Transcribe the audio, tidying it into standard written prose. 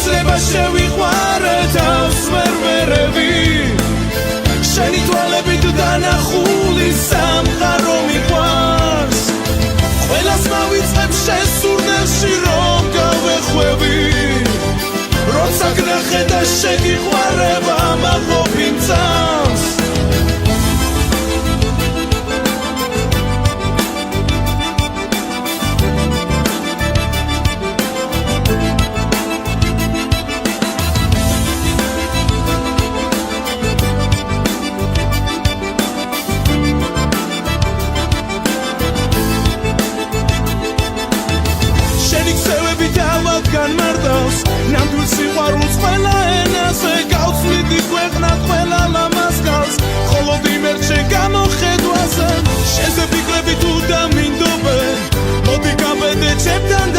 შეიძლება შევიყვარე თავს ვერვერები შენი თვალებით დანახული სამყარო მიყვარს ყველას მავიწყებ შესურნელში რომ გავეხვევი როცა გნახე და შეგიყვარება მაღლობ იმ წამს განმარტავს ნამდვილ სიყვარულს ყველა ენაზე გავცვლით იყვეყნათ ყველა ლამაზ გალს მხოლოდ იმერჩე გამოხედვაზე შენზე ფიქრები თუ დამინდობენ მოდი გავედე ჩემთან